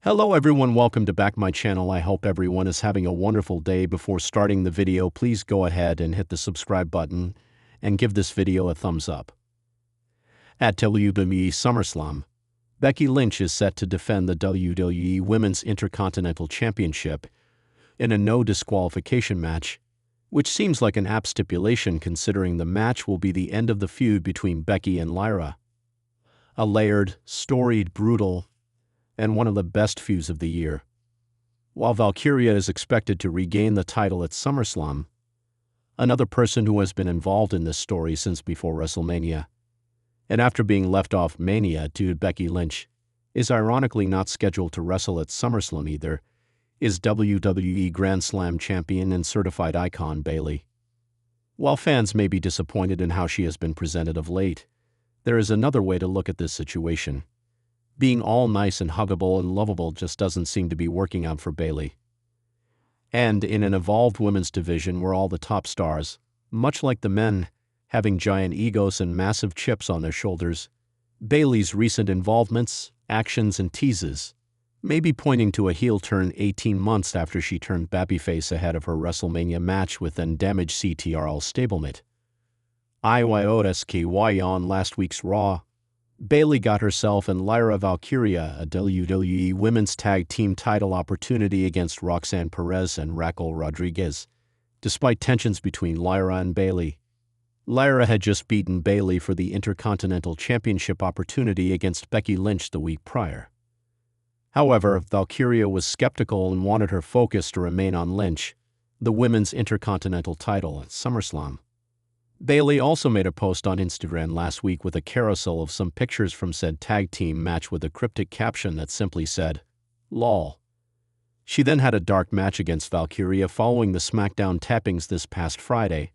Hello everyone, welcome to back my channel. I hope everyone is having a wonderful day. Before starting the video, please go ahead and hit the subscribe button and give this video a thumbs up. At WWE SummerSlam, Becky Lynch is set to defend the WWE Women's Intercontinental Championship in a no disqualification match, which seems like an apt stipulation considering the match will be the end of the feud between Becky and Lyra. A layered, storied, brutal, and one of the best feuds of the year. While Valkyria is expected to regain the title at SummerSlam, another person who has been involved in this story since before WrestleMania, and after being left off Mania due to Becky Lynch, is ironically not scheduled to wrestle at SummerSlam either, is WWE Grand Slam champion and certified icon Bayley. While fans may be disappointed in how she has been presented of late, there is another way to look at this situation. Being all nice and huggable and lovable just doesn't seem to be working out for Bayley. And in an evolved women's division where all the top stars, much like the men, having giant egos and massive chips on their shoulders, Bayley's recent involvements, actions, and teases may be pointing to a heel turn 18 months after she turned babyface ahead of her WrestleMania match with then damaged CTRL stablemate. IYOSKY on last week's Raw, Bayley got herself and Lyra Valkyria a WWE Women's Tag Team title opportunity against Roxanne Perez and Raquel Rodriguez. Despite tensions between Lyra and Bayley, Lyra had just beaten Bayley for the Intercontinental Championship opportunity against Becky Lynch the week prior. However, Valkyria was skeptical and wanted her focus to remain on Lynch, the Women's Intercontinental title at SummerSlam. Bayley also made a post on Instagram last week with a carousel of some pictures from said tag team match with a cryptic caption that simply said, "LOL." She then had a dark match against Valkyria following the SmackDown tappings this past Friday,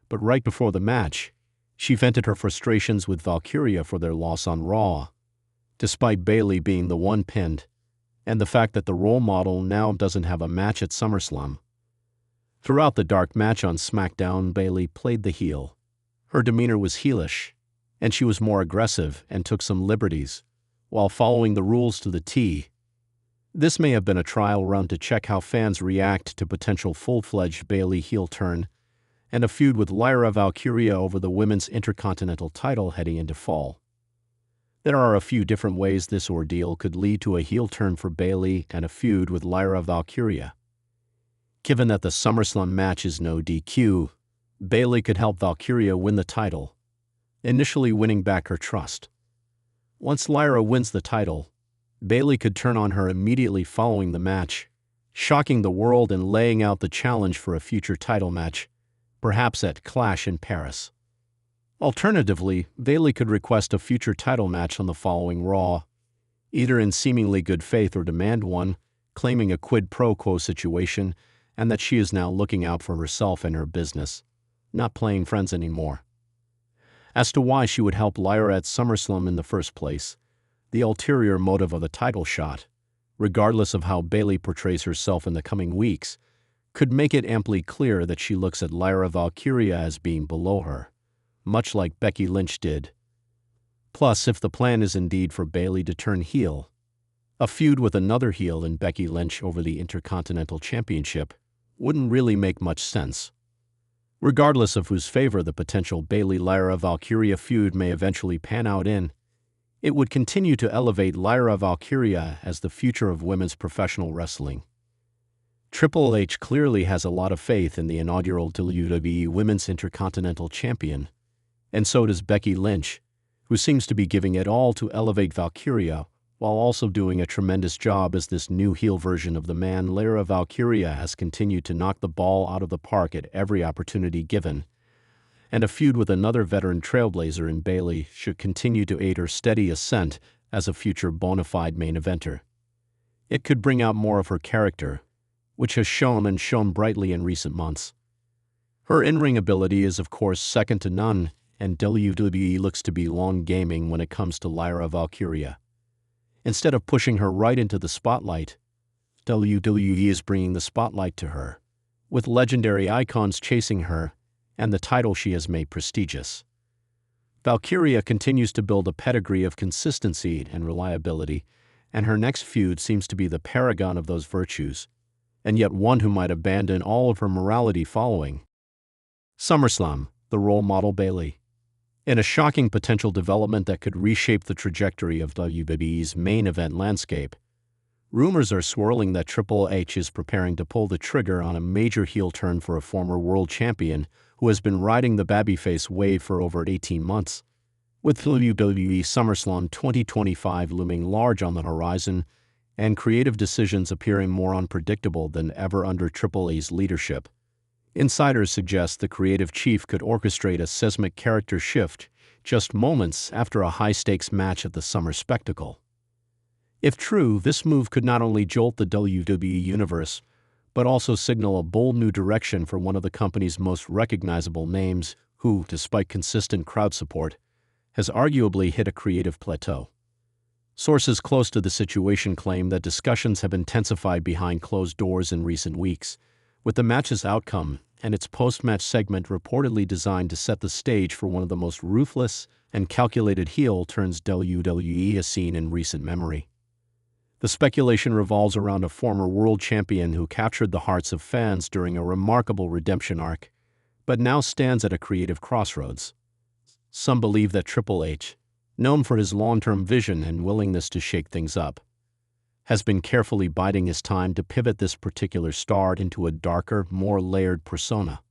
but right before the match, she vented her frustrations with Valkyria for their loss on Raw, despite Bayley being the one pinned, and the fact that the role model now doesn't have a match at SummerSlam. Throughout the dark match on SmackDown, Bayley played the heel. Her demeanor was heelish, and she was more aggressive and took some liberties, while following the rules to the T. This may have been a trial run to check how fans react to potential full-fledged Bayley heel turn and a feud with Lyra Valkyria over the Women's Intercontinental title heading into fall. There are a few different ways this ordeal could lead to a heel turn for Bayley and a feud with Lyra Valkyria. Given that the SummerSlam match is no DQ, Bayley could help Valkyria win the title, initially winning back her trust. Once Lyra wins the title, Bayley could turn on her immediately following the match, shocking the world and laying out the challenge for a future title match, perhaps at Clash in Paris. Alternatively, Bayley could request a future title match on the following Raw, either in seemingly good faith or demand one, claiming a quid pro quo situation and that she is now looking out for herself and her business, not playing friends anymore. As to why she would help Lyra at SummerSlam in the first place, the ulterior motive of the title shot, regardless of how Bayley portrays herself in the coming weeks, could make it amply clear that she looks at Lyra Valkyria as being below her, much like Becky Lynch did. Plus, if the plan is indeed for Bayley to turn heel, a feud with another heel in Becky Lynch over the Intercontinental Championship wouldn't really make much sense. Regardless of whose favor the potential Bayley-Lyra Valkyria feud may eventually pan out in, it would continue to elevate Lyra Valkyria as the future of women's professional wrestling. Triple H clearly has a lot of faith in the inaugural WWE Women's Intercontinental Champion, and so does Becky Lynch, who seems to be giving it all to elevate Valkyria while also doing a tremendous job as this new heel version of the man. Lyra Valkyria has continued to knock the ball out of the park at every opportunity given, and a feud with another veteran trailblazer in Bayley should continue to aid her steady ascent as a future bona fide main eventer. It could bring out more of her character, which has shown brightly in recent months. Her in-ring ability is of course second to none, and WWE looks to be long gaming when it comes to Lyra Valkyria. Instead of pushing her right into the spotlight, WWE is bringing the spotlight to her, with legendary icons chasing her and the title she has made prestigious. Valkyria continues to build a pedigree of consistency and reliability, and her next feud seems to be the paragon of those virtues, and yet one who might abandon all of her morality following. SummerSlam, the role model Bayley. In a shocking potential development that could reshape the trajectory of WWE's main event landscape, rumors are swirling that Triple H is preparing to pull the trigger on a major heel turn for a former world champion who has been riding the babyface wave for over 18 months. With WWE SummerSlam 2025 looming large on the horizon and creative decisions appearing more unpredictable than ever under Triple H's leadership, insiders suggest the creative chief could orchestrate a seismic character shift just moments after a high-stakes match at the Summer Spectacle. If true, this move could not only jolt the WWE universe, but also signal a bold new direction for one of the company's most recognizable names who, despite consistent crowd support, has arguably hit a creative plateau. Sources close to the situation claim that discussions have intensified behind closed doors in recent weeks, with the match's outcome and its post-match segment reportedly designed to set the stage for one of the most ruthless and calculated heel turns WWE has seen in recent memory. The speculation revolves around a former world champion who captured the hearts of fans during a remarkable redemption arc, but now stands at a creative crossroads. Some believe that Triple H, known for his long-term vision and willingness to shake things up, has been carefully biding his time to pivot this particular star into a darker, more layered persona.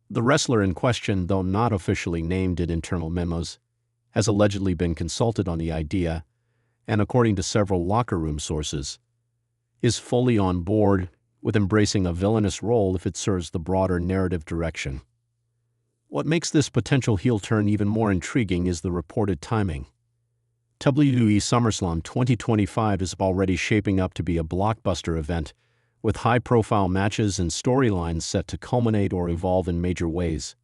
The wrestler in question, though not officially named in internal memos, has allegedly been consulted on the idea, and according to several locker room sources, is fully on board with embracing a villainous role if it serves the broader narrative direction. What makes this potential heel turn even more intriguing is the reported timing. WWE SummerSlam 2025 is already shaping up to be a blockbuster event, with high-profile matches and storylines set to culminate or evolve in major ways.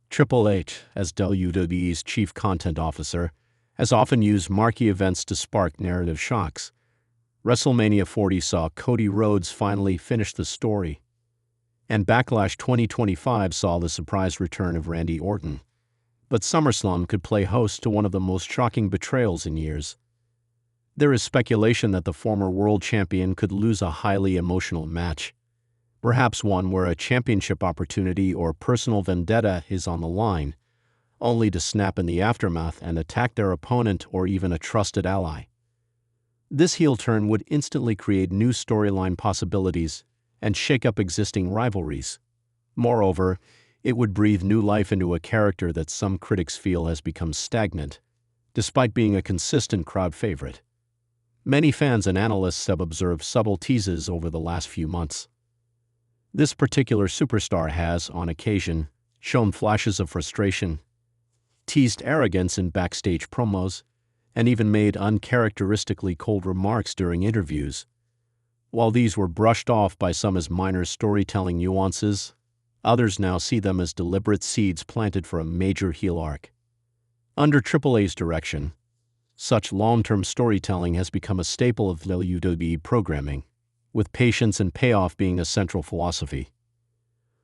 Triple H, as WWE's chief content officer, has often used marquee events to spark narrative shocks. WrestleMania 40 saw Cody Rhodes finally finish the story, and Backlash 2025 saw the surprise return of Randy Orton. But SummerSlam could play host to one of the most shocking betrayals in years. There is speculation that the former world champion could lose a highly emotional match, perhaps one where a championship opportunity or personal vendetta is on the line, only to snap in the aftermath and attack their opponent or even a trusted ally. This heel turn would instantly create new storyline possibilities and shake up existing rivalries. Moreover, it would breathe new life into a character that some critics feel has become stagnant, despite being a consistent crowd favorite. Many fans and analysts have observed subtle teases over the last few months. This particular superstar has, on occasion, shown flashes of frustration, teased arrogance in backstage promos, and even made uncharacteristically cold remarks during interviews. While these were brushed off by some as minor storytelling nuances, others now see them as deliberate seeds planted for a major heel arc. Under Triple H's direction, such long-term storytelling has become a staple of WWE programming, with patience and payoff being a central philosophy.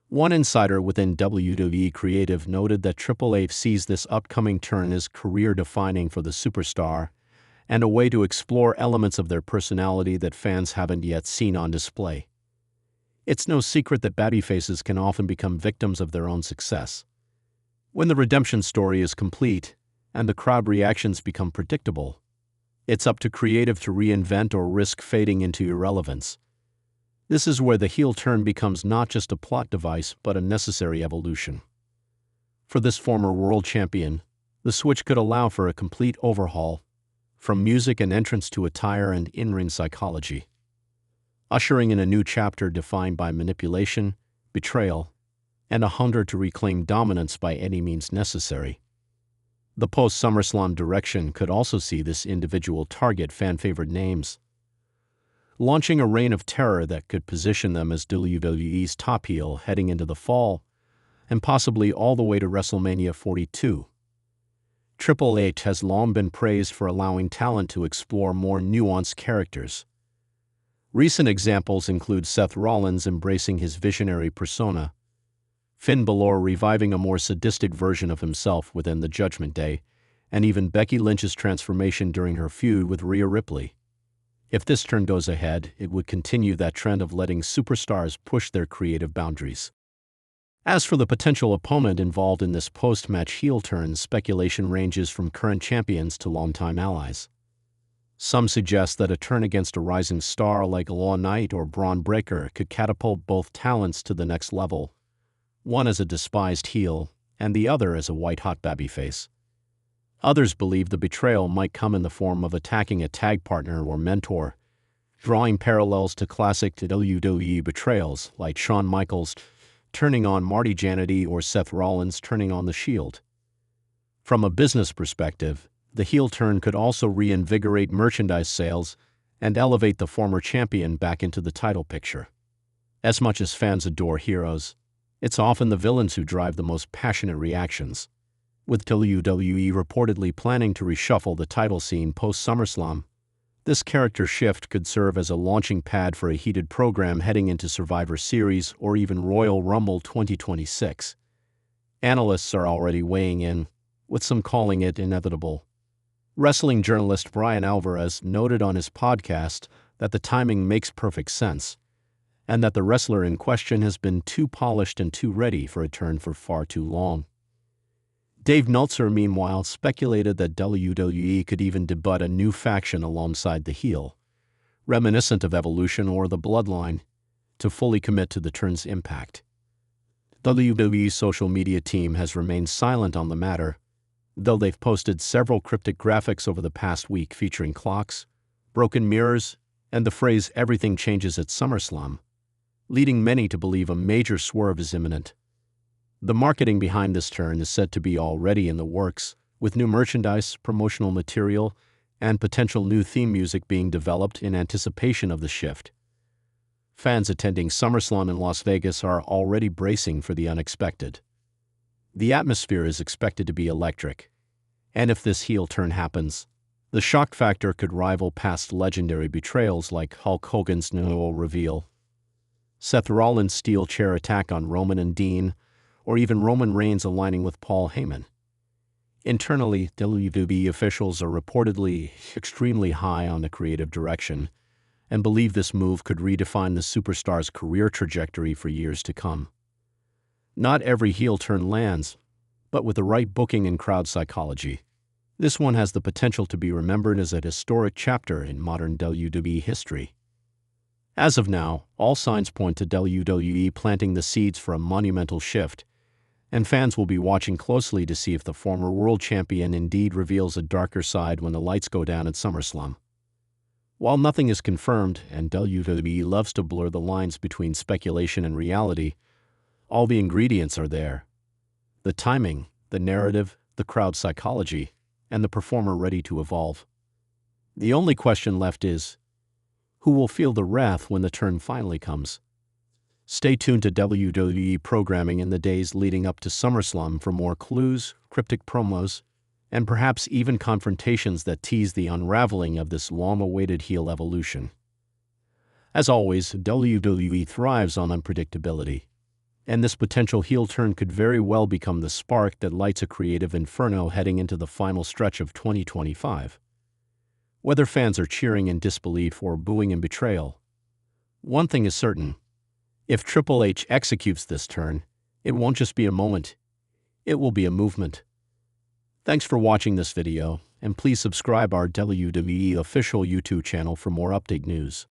One insider within WWE Creative noted that Triple H sees this upcoming turn as career-defining for the superstar and a way to explore elements of their personality that fans haven't yet seen on display. It's no secret that babyfaces can often become victims of their own success. When the redemption story is complete and the crowd reactions become predictable, it's up to creative to reinvent or risk fading into irrelevance. This is where the heel turn becomes not just a plot device but a necessary evolution. For this former world champion, the switch could allow for a complete overhaul, from music and entrance to attire and in-ring psychology, ushering in a new chapter defined by manipulation, betrayal, and a hunger to reclaim dominance by any means necessary. The post-SummerSlam direction could also see this individual target fan-favorite names, launching a reign of terror that could position them as WWE's top heel heading into the fall, and possibly all the way to WrestleMania 42. Triple H has long been praised for allowing talent to explore more nuanced characters. Recent examples include Seth Rollins embracing his visionary persona, Finn Balor reviving a more sadistic version of himself within the Judgment Day, and even Becky Lynch's transformation during her feud with Rhea Ripley. If this turn goes ahead, it would continue that trend of letting superstars push their creative boundaries. As for the potential opponent involved in this post-match heel turn, speculation ranges from current champions to longtime allies. Some suggest that a turn against a rising star like LA Knight or Braun Breaker could catapult both talents to the next level, one as a despised heel and the other as a white-hot babyface. Others believe the betrayal might come in the form of attacking a tag partner or mentor, drawing parallels to classic WWE betrayals like Shawn Michaels turning on Marty Jannetty or Seth Rollins turning on The Shield. From a business perspective, the heel turn could also reinvigorate merchandise sales and elevate the former champion back into the title picture. As much as fans adore heroes, it's often the villains who drive the most passionate reactions. With WWE reportedly planning to reshuffle the title scene post-SummerSlam, this character shift could serve as a launching pad for a heated program heading into Survivor Series or even Royal Rumble 2026. Analysts are already weighing in, with some calling it inevitable. Wrestling journalist Brian Alvarez noted on his podcast that the timing makes perfect sense, and that the wrestler in question has been too polished and too ready for a turn for far too long. Dave Meltzer, meanwhile, speculated that WWE could even debut a new faction alongside the heel, reminiscent of Evolution or the Bloodline, to fully commit to the turn's impact. WWE's social media team has remained silent on the matter, though they've posted several cryptic graphics over the past week featuring clocks, broken mirrors, and the phrase "everything changes at SummerSlam," leading many to believe a major swerve is imminent. The marketing behind this turn is said to be already in the works, with new merchandise, promotional material, and potential new theme music being developed in anticipation of the shift. Fans attending SummerSlam in Las Vegas are already bracing for the unexpected. The atmosphere is expected to be electric, and if this heel turn happens, the shock factor could rival past legendary betrayals like Hulk Hogan's no reveal, Seth Rollins' steel chair attack on Roman and Dean, or even Roman Reigns aligning with Paul Heyman. Internally, WWE officials are reportedly extremely high on the creative direction and believe this move could redefine the superstar's career trajectory for years to come. Not every heel turn lands, but with the right booking and crowd psychology, this one has the potential to be remembered as a historic chapter in modern WWE history. As of now, all signs point to WWE planting the seeds for a monumental shift, and fans will be watching closely to see if the former world champion indeed reveals a darker side when the lights go down at SummerSlam. While nothing is confirmed, and WWE loves to blur the lines between speculation and reality, all the ingredients are there: the timing, the narrative, the crowd psychology, and the performer ready to evolve. The only question left is, who will feel the wrath when the turn finally comes? Stay tuned to WWE programming in the days leading up to SummerSlam for more clues, cryptic promos, and perhaps even confrontations that tease the unraveling of this long-awaited heel evolution. As always, WWE thrives on unpredictability, and this potential heel turn could very well become the spark that lights a creative inferno heading into the final stretch of 2025. Whether fans are cheering in disbelief or booing in betrayal, one thing is certain: if Triple H executes this turn, it won't just be a moment, it will be a movement. Thanks for watching this video, and please subscribe our WWE official YouTube channel for more update news.